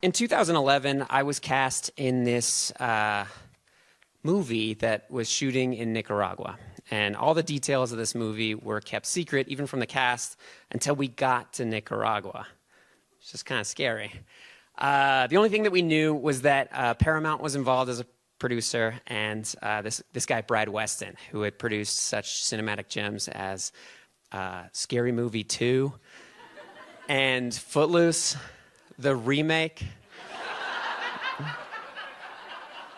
In 2011, I was cast in this movie that was shooting in Nicaragua. And all the details of this movie were kept secret, even from the cast, until we got to Nicaragua. It's just kind of scary. The only thing that we knew was that Paramount was involved as a producer, and this guy, Brad Weston, who had produced such cinematic gems as Scary Movie 2 and Footloose, the remake.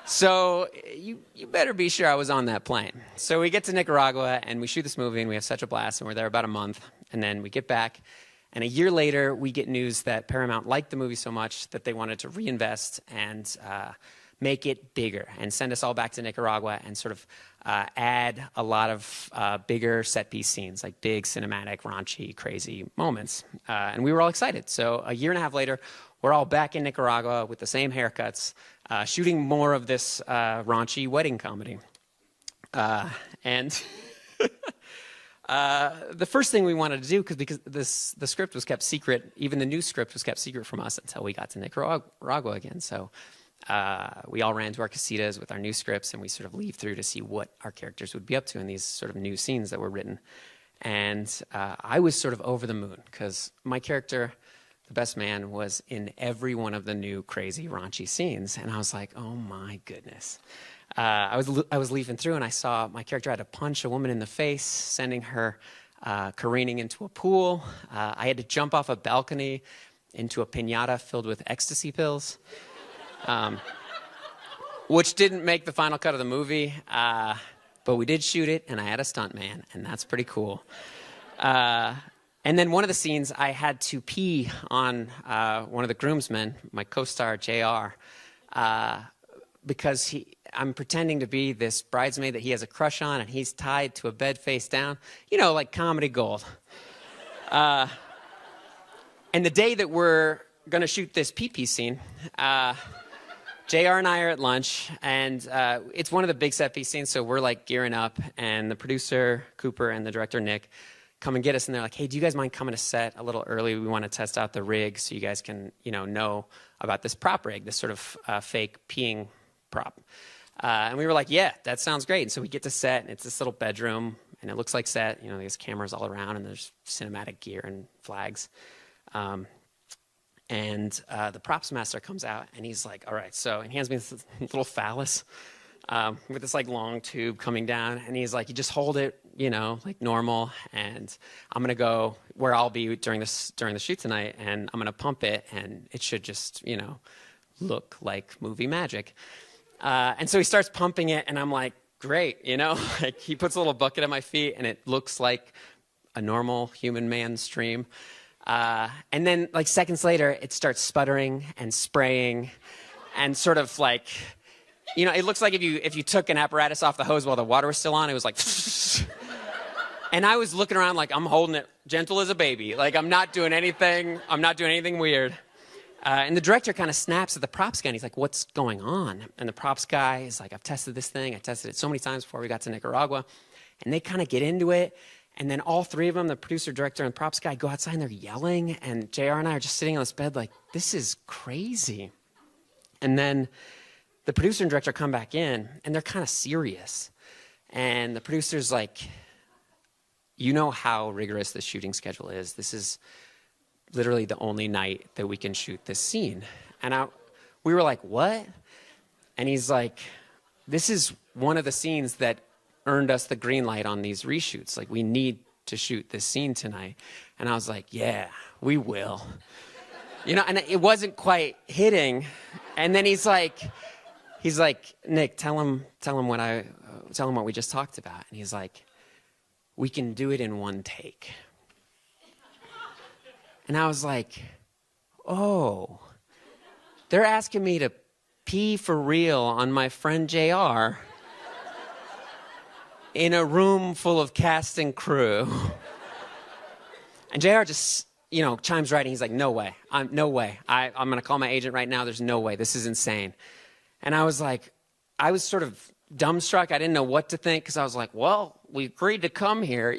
So you better be sure I was on that plane. So we get to Nicaragua, and we shoot this movie, and we have such a blast, and we're there about a month. And then we get back, and a year later, we get news that Paramount liked the movie so much that they wanted to reinvest and make it bigger and send us all back to Nicaragua and sort of add a lot of bigger set-piece scenes, like big, cinematic, raunchy, crazy moments. And we were all excited. So a year and a half later, we're all back in Nicaragua with the same haircuts, shooting more of this raunchy wedding comedy. And the first thing we wanted to do, because the script was kept secret, even the new script was kept secret from us until we got to Nicaragua again. So we all ran to our casitas with our new scripts, and we sort of leave through to see what our characters would be up to in these sort of new scenes that were written. And I was sort of over the moon, because my character, the best man, was in every one of the new crazy raunchy scenes. And I was like, oh my goodness. I was leafing through, and I saw my character had to punch a woman in the face, sending her careening into a pool. I had to jump off a balcony into a piñata filled with ecstasy pills, which didn't make the final cut of the movie, but we did shoot it, and I had a stuntman, and that's pretty cool. And then one of the scenes, I had to pee on one of the groomsmen, my co-star, JR, because I'm pretending to be this bridesmaid that he has a crush on, and he's tied to a bed face down. You know, like comedy gold. And the day that we're going to shoot this pee-pee scene, JR and I are at lunch, and it's one of the big set-piece scenes, so we're like gearing up, and the producer, Cooper, and the director, Nick, come and get us, and they're like, hey, do you guys mind coming to set a little early? We want to test out the rig so you guys can, know about this prop rig, this sort of fake peeing prop. And we were like, yeah, that sounds great. And so we get to set, and it's this little bedroom, and it looks like set. There's cameras all around, and there's cinematic gear and flags. And the props master comes out, and he's like, all right, so, and he hands me this little phallus with this long tube coming down, and he's like, you just hold it, like normal, and I'm gonna go where I'll be during the shoot tonight, and I'm gonna pump it, and it should just, look like movie magic. And so he starts pumping it, and I'm like, great, like he puts a little bucket at my feet, and it looks like a normal human man stream. And then seconds later, it starts sputtering and spraying and sort of like, it looks like if you took an apparatus off the hose while the water was still on, it was like, and I was looking around like I'm holding it gentle as a baby. Like I'm not doing anything weird. And the director kind of snaps at the props guy, and he's like, what's going on? And the props guy is like, I've tested this thing. I tested it so many times before we got to Nicaragua. And they kind of get into it. And then all three of them, the producer, director, and props guy, go outside, and they're yelling. And JR and I are just sitting on this bed like, this is crazy. And then the producer and director come back in, and they're kind of serious. And the producer's like, you know how rigorous the shooting schedule is. This is literally the only night that we can shoot this scene. And we were like, what? And he's like, this is one of the scenes that earned us the green light on these reshoots. Like, we need to shoot this scene tonight. And I was like, yeah, we will. And it wasn't quite hitting. And then he's like, Nick, tell him what we just talked about. And he's like, we can do it in one take. And I was like, oh, they're asking me to pee for real on my friend JR in a room full of cast and crew. And JR just, chimes right in. He's like, no way. No way. I'm going to call my agent right now. There's no way. This is insane. And I was sort of dumbstruck. I didn't know what to think, because I was like, well, we agreed to come here,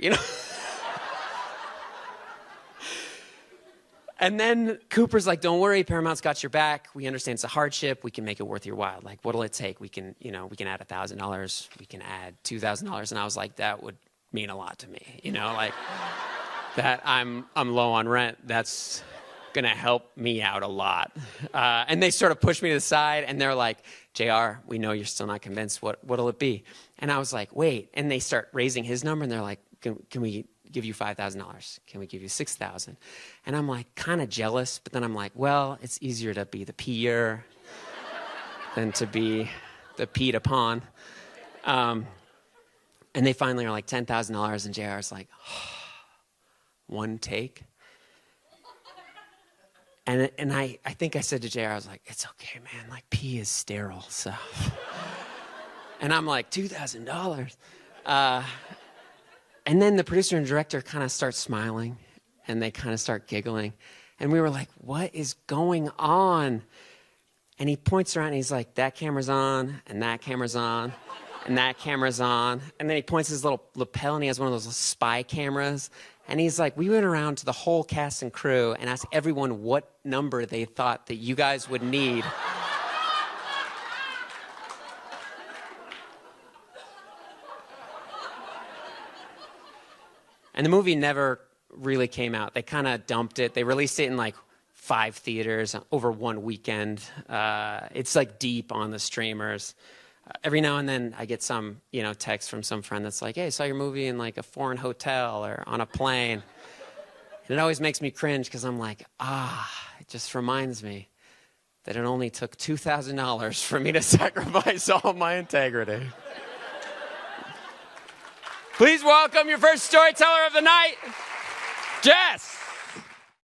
And then Cooper's like, don't worry, Paramount's got your back. We understand it's a hardship. We can make it worth your while. Like, what'll it take? We can add $1,000. We can add $2,000. And I was like, that would mean a lot to me. Like that I'm low on rent. That's going to help me out a lot. And they sort of pushed me to the side and they're like, JR, we know you're still not convinced. What'll it be? And I was like, wait. And they start raising his number and they're like, can we give you $5,000? Can we give you $6,000? And I'm like kind of jealous, but then I'm like, well, it's easier to be the peer than to be the peed upon. And they finally are like $10,000 and JR's like, one take. And I think I said to JR, I was like, it's okay, man, like pee is sterile, so. And I'm like, $2,000. And then the producer and director kind of start smiling and they kind of start giggling. And we were like, what is going on? And he points around and he's like, that camera's on and that camera's on and that camera's on. And then he points his little lapel and he has one of those spy cameras. And he's like, we went around to the whole cast and crew and asked everyone what number they thought that you guys would need. And the movie never really came out. They kind of dumped it. They released it in like 5 theaters over one weekend. It's like deep on the streamers. Every now and then I get some, text from some friend that's like, hey, I saw your movie in like a foreign hotel or on a plane. And it always makes me cringe because I'm like, it just reminds me that it only took $2,000 for me to sacrifice all my integrity. Please welcome your first storyteller of the night, Jess.